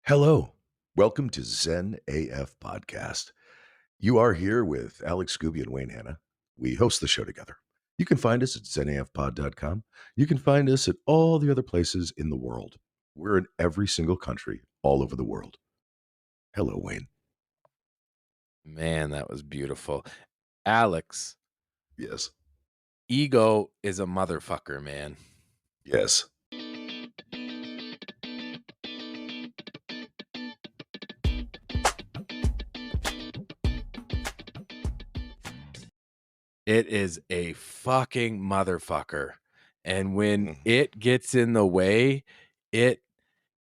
Hello. Welcome to Zen AF Podcast. You are here with Alex Skuby and Wayne Hanna. We host the show together. You can find us at zenafpod.com. You can find us at all the other places in the world. We're in every single country all over the world. Hello, Wayne. Man, that was beautiful. Alex, Yes. ego is a motherfucker, man. Yes. It is a fucking motherfucker. And when Mhm. it gets in the way, it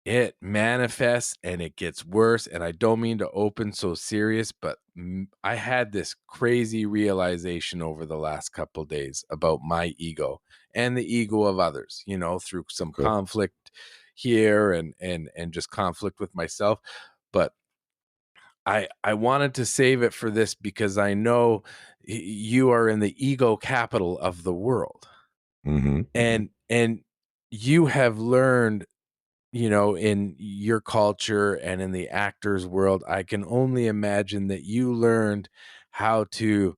it manifests and it gets worse. And I don't mean to open so serious, but I had this crazy realization over the last couple days about my ego and the ego of others, through some Okay. conflict here and just conflict with myself. But I wanted to save it for this because I know you are in the ego capital of the world. Hmm. Hmm. And you have learned, in your culture and in the actors world, I can only imagine that you learned how to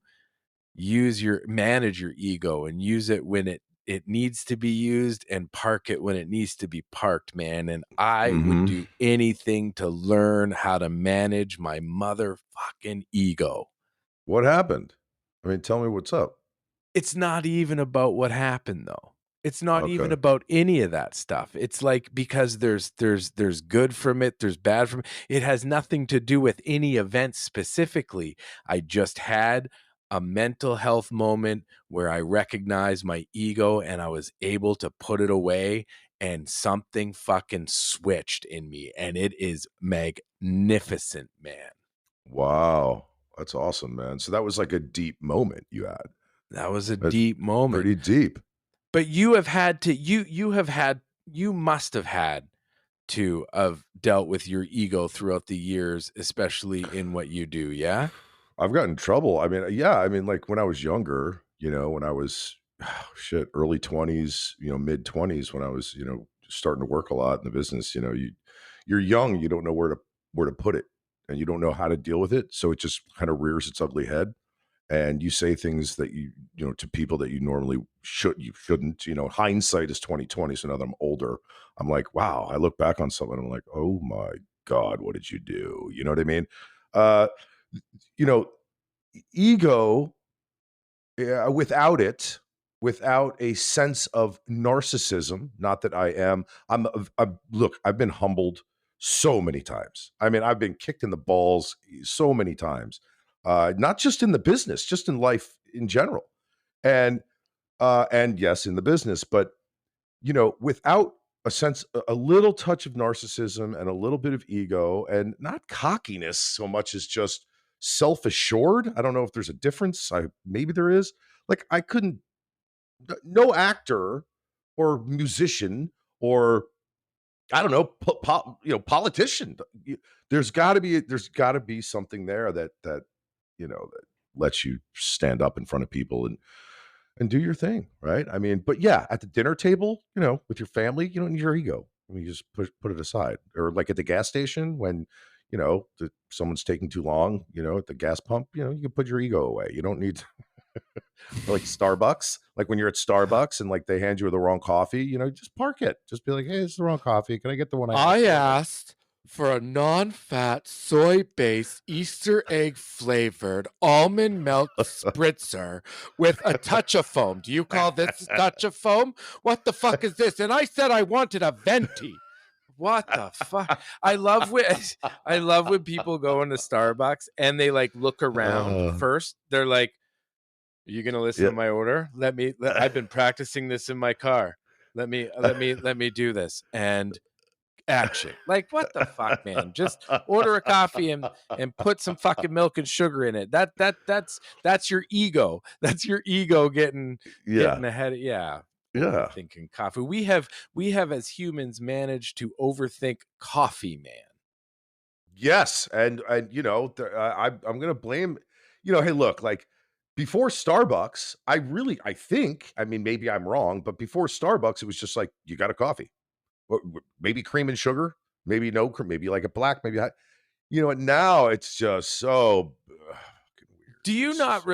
manage your ego and use it when it needs to be used and park it when it needs to be parked, man. And I would Hmm. do anything to learn how to manage my motherfucking ego. What happened? I mean, tell me what's up. It's not even about what happened though. It's not even Okay. about any of that stuff. It's like because there's good from it, there's bad from it. It has nothing to do with any event specifically. I just had a mental health moment where I recognized my ego and I was able to put it away and something fucking switched in me and it is magnificent, man. Wow. That's awesome, man. So that was like a deep moment you had. That was a That's deep moment. pretty deep. But you have had to you must have had to have dealt with your ego throughout the years, especially in what you do, yeah? I've gotten in trouble. I mean, yeah, I mean, like when I was younger, when I was shit, early 20s, mid 20s, when I was, starting to work a lot in the business, you're young, you don't know where to put it and you don't know how to deal with it. So it just kind of rears its ugly head. And you say things that to people that you normally you shouldn't. Hindsight is 2020. So now that I'm older, I'm like, wow, I look back on something, I'm like, oh my God, what did you do? You know what I mean? Uh, you know, ego, yeah, without a sense of narcissism, not that look, I've been humbled so many times. I mean, I've been kicked in the balls so many times, not just in the business, just in life in general. And yes, in the business, but without a little touch of narcissism and a little bit of ego and not cockiness so much as just self-assured. I don't know if there's a difference. Maybe there is. Like I couldn't no actor or musician or I don't know, politician. There's got to be something there that lets you stand up in front of people and do your thing, right? I mean, but yeah, at the dinner table, with your family, you don't need your ego. I mean, you just put it aside. Or like at the gas station when, someone's taking too long, at the gas pump, you can put your ego away. You don't need or like Starbucks, like when you're at Starbucks and like they hand you the wrong coffee, just park it. Just be like, hey, it's the wrong coffee. Can I get the one I I asked for? asked for a non-fat, soy-based, Easter egg flavored almond milk spritzer with a touch of foam. Do you call this a touch of foam? What the fuck is this? And I said I wanted a venti. What the fuck? I love when I love when people go into Starbucks and they like look around uh, first. They're like, "Are you gonna listen yeah. to my order? I've been practicing this in my car. Let me do this." And action. Like, what the fuck, man? Just order a coffee and put some fucking milk and sugar in it. That's your ego. That's your ego getting Yeah. ahead of, yeah. Yeah. Overthinking coffee. We have as humans managed to overthink coffee, man. Yes, and I'm gonna blame. Hey, look, like before Starbucks, I think, I mean, maybe I'm wrong, but before Starbucks, it was just like you got a coffee, maybe cream and sugar. maybe no cr maybe like a black, maybe I you know what, now it's just so fucking weird. It's just so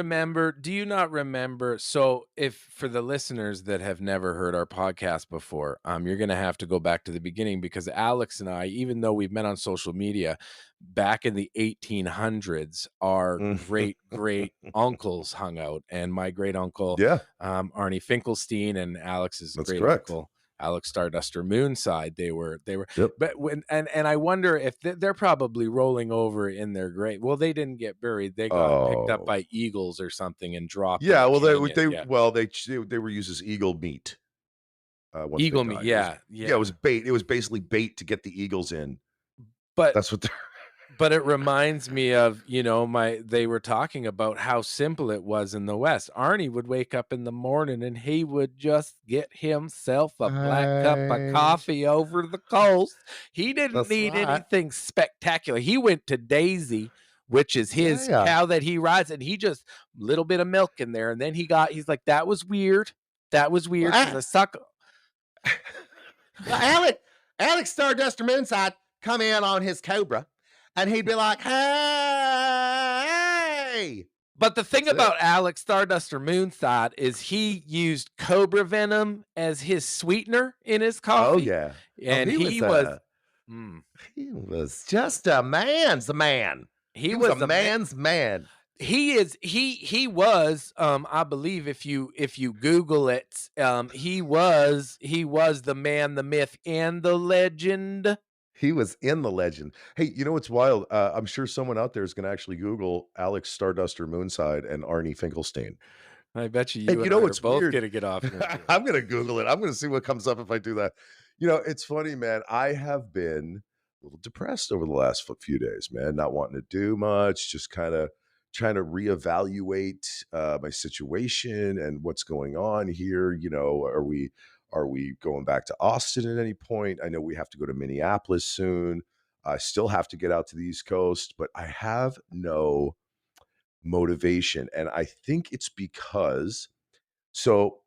Do you not remember so if for the listeners that have never heard our podcast before, you're gonna have to go back to the beginning because Alex and I, even though we've met on social media, back in the 1800s, our Mm. great great uncles hung out, and my great uncle, Yeah, Arnie Finkelstein, and Alex's that's great correct. uncle, Alex Starduster Moonside, they were Yep. but when and I wonder if they're probably rolling over in their grave. Well, they didn't get buried. They got picked up Oh. by eagles or something and dropped in Yeah, a well, canyon. they Yeah. well, they were used as eagle meat, once they Eagle meat. died. It was Yeah. yeah, it Yeah. was bait. It was basically bait to get the eagles in. But That's what they're but it reminds me of, my they were talking about how simple it was in the West. Arnie would wake up in the morning and he would just get himself a black cup of Right. coffee over the coast. He didn't That's need right. anything spectacular. He went to Daisy, which is his Yeah. cow that he rides, and he just little bit of milk in there. And then he's like, that was weird. That was Well, weird because I suck. well, Alex Starduster Moonside come in on his Cobra, and he'd be like, "Hey!" But the thing That's it. about Alex Starduster Moonside is he used cobra venom as his sweetener in his Oh, coffee, yeah. Oh, and mm, he was just a man's man. he He was a was a man. man's man. He was, I believe if you Google it, he was the man, the myth, and the legend. He was in the legend. Hey, you know what's wild? I'm sure someone out there is gonna actually Google Alex Starduster Moonside and Arnie Finkelstein. I bet you And you you and know I are what's both weird? gonna get off into it. I'm gonna Google it. I'm gonna see what comes up if I do that. You know, it's funny, man. I have been a little depressed over the last few days, man. Not wanting to do much, just kind of trying to reevaluate my situation and what's going on here. You know, are we going back to Austin at any point? I know we have to go to Minneapolis soon. I still have to get out to the East Coast, but I have no motivation, and I think it's because so,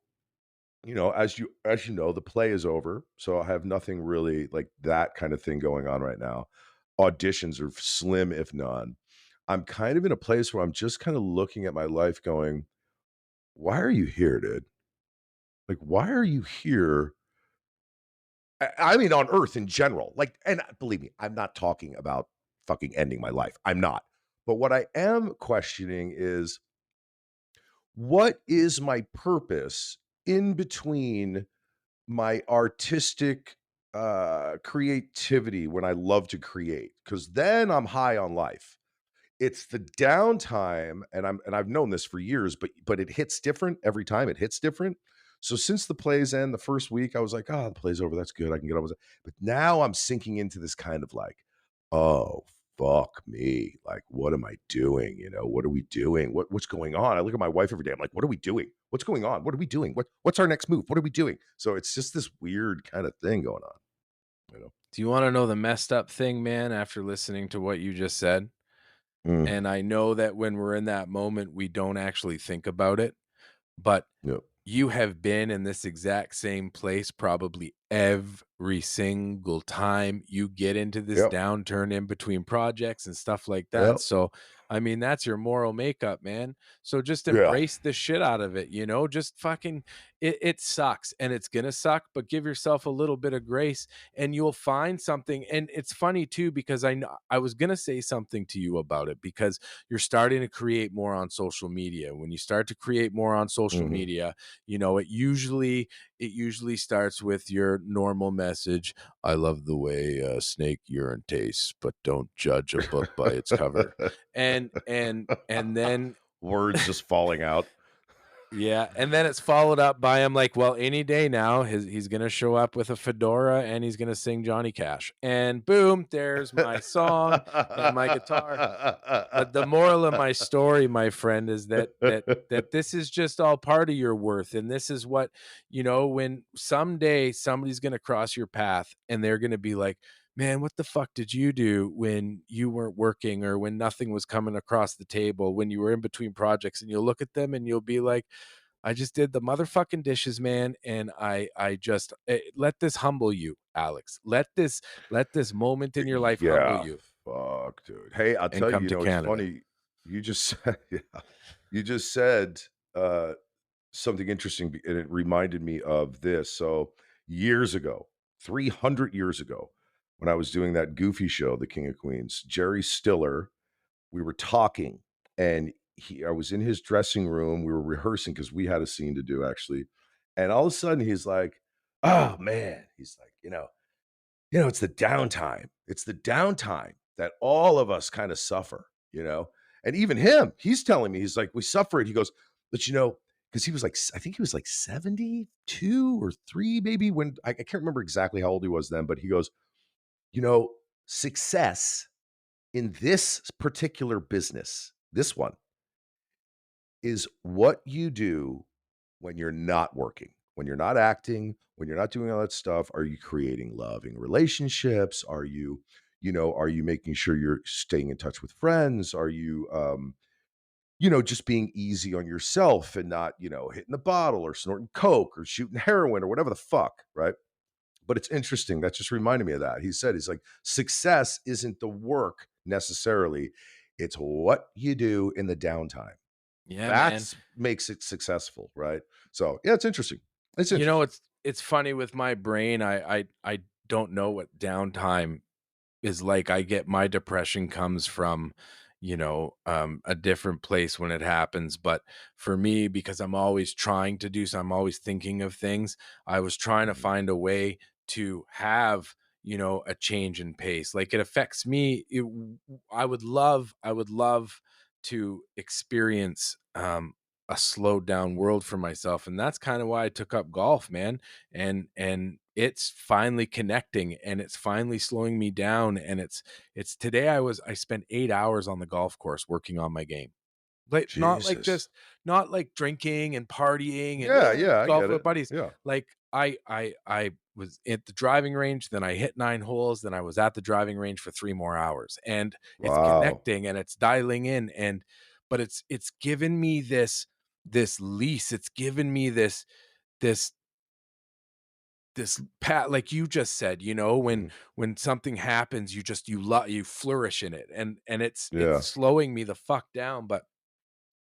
as you know, the play is over, so I have nothing really like that kind of thing going on right now. Auditions are slim, if none. I'm kind of in a place where I'm just kind of looking at my life going, "Why are you here, dude? Like, why are you here?" I mean, on Earth in general. Like, and believe me, I'm not talking about fucking ending my life. I'm not. But what I am questioning is what is my purpose in between my artistic creativity when I love to create, because then I'm high on life. It's the downtime, and I've known this for years, but it hits different every time. It hits different. So since the plays end, the first week, I was like, "Oh, the play's over. That's good. I can get on with it." But now I'm sinking into this kind of like, "Oh, fuck me. Like, what am I doing? You know, what are we doing? What's going on?" I look at my wife every day. I'm like, "What are we doing? What's going on? What are we doing? What's our next move? What are we doing?" So it's just this weird kind of thing going on, you know. Do you wanna know the messed up thing, man, after listening to what you just said? Mm, And I know that when we're in that moment, we don't actually think about it, but yep. you have been in this exact same place probably every single time you get into this Yep. downturn in between projects and stuff like that. Yep. So, I mean, that's your moral makeup, man. So just Yeah. embrace the shit out of it, just fucking it sucks and it's gonna suck, but give yourself a little bit of grace and you'll find something. And it's funny too, because I know I was gonna say something to you about it because you're starting to create more on social media. When you start to create more on social Mhm. media, it usually starts with your normal message. I love the way snake urine tastes, but don't judge a book by its cover. And then Words just falling out. yeah, and then it's followed up by I'm like, well, any day now, he's gonna show up with a fedora and he's gonna sing Johnny Cash, and boom, there's my song and my guitar. But the moral of my story, my friend, is that this is just all part of your worth, and this is what when someday somebody's going to cross your path, and they're going to be like, "Man, what the fuck did you do when you weren't working, or when nothing was coming across the table, when you were in between projects?" And you'll look at them, and you'll be like, I just did the motherfucking dishes, man, and I just let this humble you, Alex. Let this moment in your life humble Yeah. you Fuck, dude. Hey, I'll and tell you, come you to know, it's Canada. funny. You just said, yeah, you just said uh, something interesting, and it reminded me of this. So years ago, 300 years ago, when I was doing that Goofy show, The King of Queens, Jerry Stiller, we were talking, and I was in his dressing room. We were rehearsing because we had a scene to do actually, and all of a sudden he's like, "Oh man," he's like, it's the downtime. It's the downtime that all of us kind of suffer, you know? And even him, he's telling me, he's like, we suffer it. He goes, but because he was like, I think he was like 72 or three, maybe when I can't remember exactly how old he was then, but he goes, you know, success in this particular business, this one is what you do when you're not working, when you're not acting, when you're not doing all that stuff. Are you creating loving relationships? Are you making sure you're staying in touch with friends? Are you, just being easy on yourself and not, hitting the bottle or snorting coke or shooting heroin or whatever the fuck, right? But it's interesting. That just reminded me of that. He said, he's like, success isn't the work necessarily, it's what you do in the downtime. Yeah, man. That's makes it successful, right? So, yeah, it's interesting. It's You know, interesting. it's funny with my brain. I don't know what downtime is like. I get my depression comes from, a different place when it happens. But for me, because I'm always trying to do so, I'm always thinking of things. I was trying to Mhm. find a way to have, a change in pace. Like it affects me. I would love to experience a slowed down world for myself. And that's kind of why I took up golf, man. And it's finally connecting and it's finally slowing me down. And it's today I spent 8 hours on the golf course working on my game. Like, Jesus. not like drinking and partying and Yeah, yeah, I golf get with it. buddies. Yeah. Like I was at the driving range, then I hit 9 holes, then I was at the driving range for 3 more hours. And it's Wow. connecting and it's dialing in, and but it's given me this lease. It's given me this this pat, like you just said, when Mhm. something happens, you flourish in it, and it's Yeah. slowing me the fuck down. But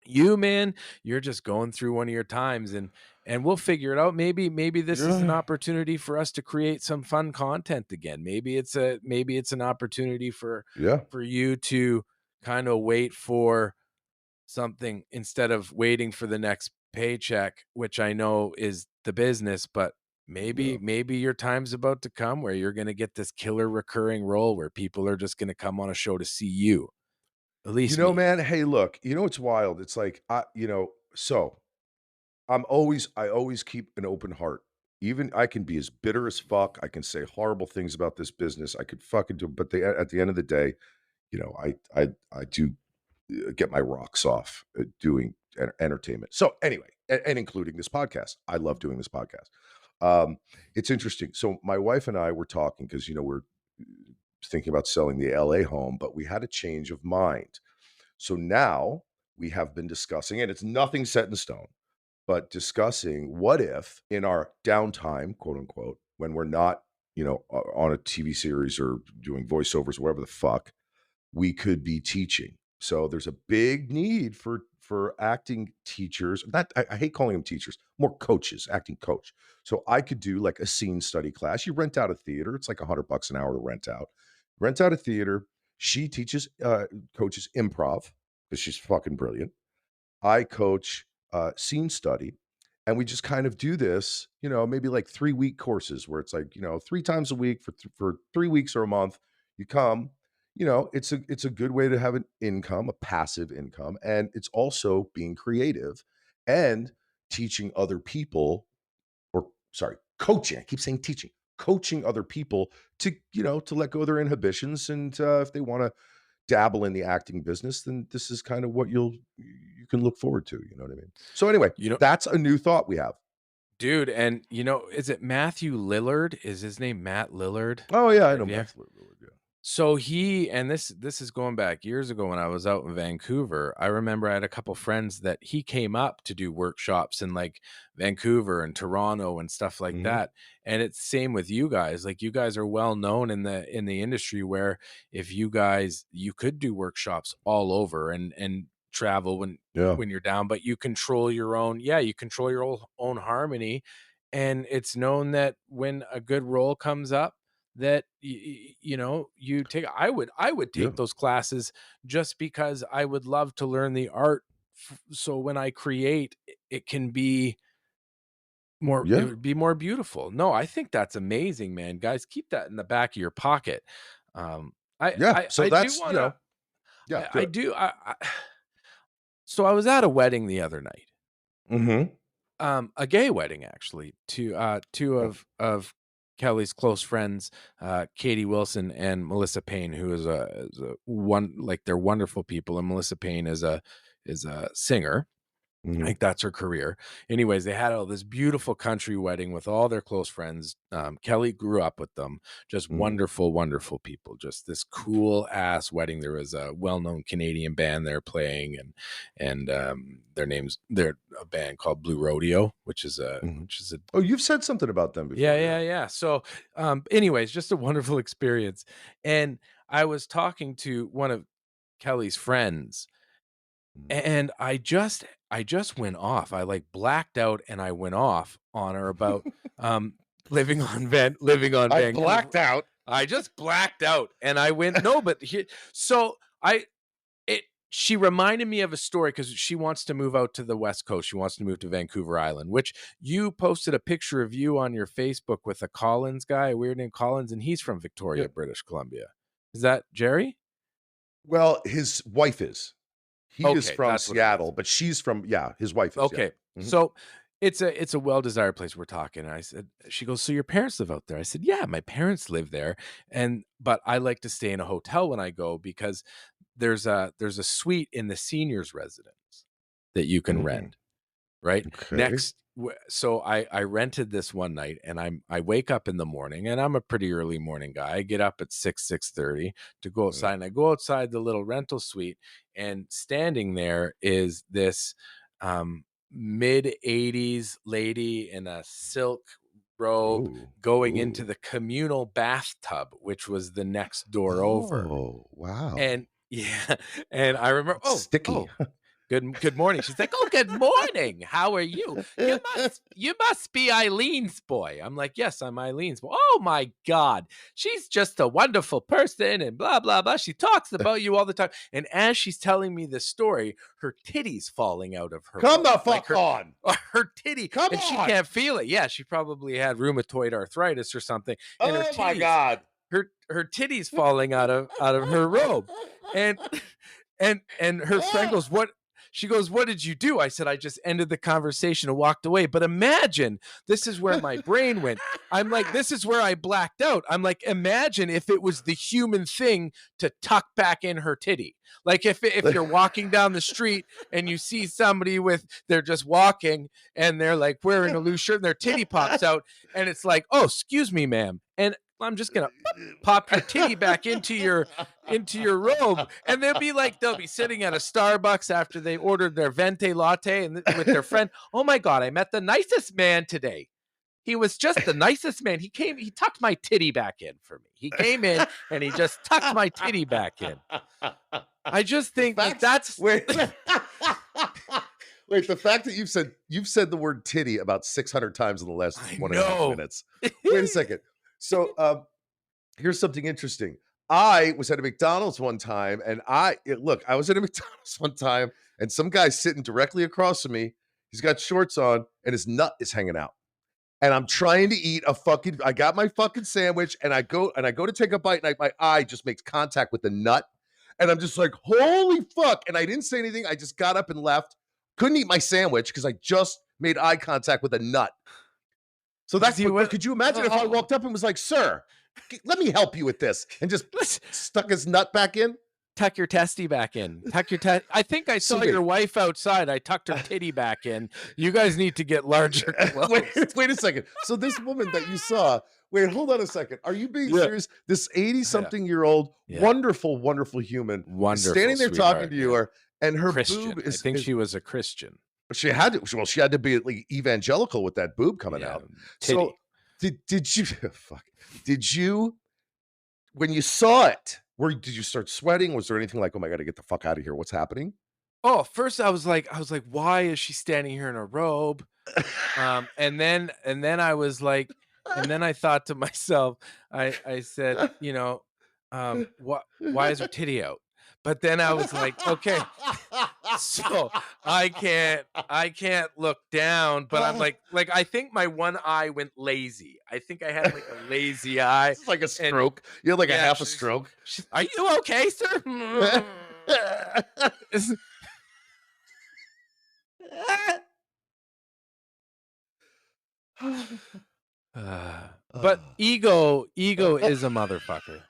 you, man, you're just going through one of your times, and we'll figure it out. Maybe this is an Yeah. opportunity for us to create some fun content again. Maybe it's an opportunity Yeah. for you to kind of wait for something instead of waiting for the next paycheck, which I know is the business. But maybe Yeah. maybe your time's about to come where you're going to get this killer recurring role where people are just going to come on a show to see you, at least me. Man, hey, look, it's wild. It's like, so I always keep an open heart. Even I can be as bitter as fuck. I can say horrible things about this business. I could fucking do, but at the end of the day, I do get my rocks off doing entertainment. So anyway, and including this podcast, I love doing this podcast. It's interesting. So my wife and I were talking because we're thinking about selling the LA home, but we had a change of mind. So now we have been discussing, and it's nothing set in stone, but discussing what if in our downtime, quote unquote, when we're not, on a TV series or doing voiceovers, whatever the fuck, we could be teaching. So there's a big need for acting teachers. Not I hate calling them teachers, more coaches, acting coach. So I could do like a scene study class. You rent out a theater. It's like $100 an hour to rent out. Rent out a theater. She teaches coaches improv because she's fucking brilliant. I coach scene study, and we just kind of do this, maybe like 3-week courses where it's like, 3 times a week for 3 weeks or a month. You come, it's a good way to have an income, a passive income, and it's also being creative and teaching other people, or sorry, coaching. I keep saying teaching, coaching other people to let go of their inhibitions, and if they want to dabble in the acting business, then this is kind of what you can look forward to, you know what I mean? So anyway, You know, that's a new thought we have. dude, and is it Matthew Lillard? Is his name Matt Lillard? Oh, yeah, I know Have you Matt Lillard, yeah. So he and this is going back years ago when I was out in Vancouver. I remember I had a couple friends that he came up to do workshops in like Vancouver and Toronto and stuff like Mhm. that. And it's same with you guys. Like you guys are well known in the industry where if you guys you could do workshops all over and travel Yeah. when you're down, but you control your own, yeah, you control your own harmony. And it's known that when a good role comes up that you know you take I would Yeah. take those classes just because I would love to learn the art so when I create it can be more it Yeah. would be more beautiful. No, I think that's amazing, man. Guys, keep that in the back of your pocket. um i Yeah. i, So I do that's, want to yeah, I do it. do so I was at a wedding the other night, Mhm. a gay wedding actually, to two Oh. of Kelly's close friends, Katie Wilson and Melissa Payne, who is a one like they're wonderful people, and Melissa Payne is a singer. Mhm. Like that's her career. Anyways, they had all this beautiful country wedding with all their close friends. Kelly grew up with them. Just Mhm. wonderful, wonderful people. Just this cool ass wedding. There was a well-known Canadian band there playing, and they're a band called Blue Rodeo, Mhm. which is a Oh, you've said something about them yeah, before, yeah. yeah, yeah. So, anyways, just a wonderful experience. And I was talking to one of Kelly's friends, Mhm. and I just went off. I like blacked out and I went off on her about um living on I Vancouver. blacked out. I just blacked out and I went no, but here so I it she reminded me of a story because she wants to move out to the West Coast. She wants to move to Vancouver Island, which you posted a picture of you on your Facebook with a Collins guy, a weird name Collins, and he's from Yeah. Victoria, British Columbia. Is that Jerry? Well, his wife is. He is Okay, from that's what it is. Seattle, but she's from, yeah, his wife is, yeah. Okay. Mhm. So it's a well-desired place we're talking. And I said, she goes, "So your parents live out there?" I said, "Yeah, my parents live there. And but I like to stay in a hotel when I go because there's a suite in the seniors residence that you can Mhm. rent, right? Okay. So I rented this one night and I wake up in the morning and I'm a pretty early morning guy. I get up at 6:30 to go Yeah. outside and I go outside the little rental suite and standing there is this mid 80s lady in a silk robe Oh. going into Ooh. the communal bathtub, which was the next door over. Oh, wow. And yeah, and I remember, It's sticky. good morning. She's like, "Oh, good morning. How are you? You must be Eileen's boy." I'm like, "Yes, I'm Eileen's boy." "Oh my God. She's just a wonderful person and blah blah blah. She talks about you all the time." And as she's telling me this story, her titty's falling out of her Come the robe. Like fuck on. her titty, Come and she on. can't feel it. Yeah, she probably had rheumatoid arthritis or something. And Oh my god. her titties falling out of her robe. And and her friend goes, "What?" She goes, "What did you do?" I said, "I just ended the conversation and walked away." But imagine, this is where my brain went. I'm like, this is where I blacked out. I'm like, imagine if it was the human thing to tuck back in her titty. Like if you're walking down the street and you see somebody with they're just walking and they're like wearing a loose shirt and their titty pops out and it's like, "Oh, excuse me, ma'am." And I'm just gonna pop your titty back into your robe, and they'll be sitting at a Starbucks after they ordered their venti latte and with their friend. "Oh my God, I met the nicest man today. He was just the nicest man. He tucked my titty back in for me. He came in and he just tucked my titty back in." I just The think like facts that's wait. Wait, the fact that you've said the word titty about 600 times in the last I 1.5 know. minutes. Wait a second. So, here's something interesting. I was at a McDonald's one time, and look, I was at a McDonald's one time, and some guy's sitting directly across from me. He's got shorts on, and his nut is hanging out. And I'm trying to eat I got my fucking sandwich, and I go to take a bite, and my eye just makes contact with the nut. And I'm just like, holy fuck. And I didn't say anything. I just got up and left. Couldn't eat my sandwich because I just made eye contact with a nut. So Does he but what? could you imagine if I Oh, walked up and was like, sir, let me help you with this, and just stuck his nut back in? tuck your testy back in. Tuck your I think I So saw your wait, wife outside. I tucked her titty back in. You guys need to get larger wait, clothes. wait a second. So this woman that you saw, Wait, hold on a second. Are you being Yeah. serious? This Yeah. 80-something-year-old, Yeah. wonderful, wonderful human is Wonderful standing there talking sweetheart, to you, yeah. and her boob Christian. I is think she was a Christian. she had to well, she had to be, like, evangelical with that boob coming Yeah, out. So, titty. did you fuck, did you when you saw it, did you start sweating? Was there anything like, "Oh my god, get the fuck out of here. What's happening?" Oh, first I was like, "Why is she standing here in a robe?" And then I was like and then I thought to myself, I said, you know, "What why is her titty out?" But then I was like, "Okay, so I can't look down," but I'm like I think my one eye went lazy. I think I had like a lazy eye It's like a and stroke. You had like a yeah, half a stroke. "Are you okay, sir?" But Oh. ego is a motherfucker.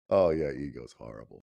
Oh, yeah, ego's horrible.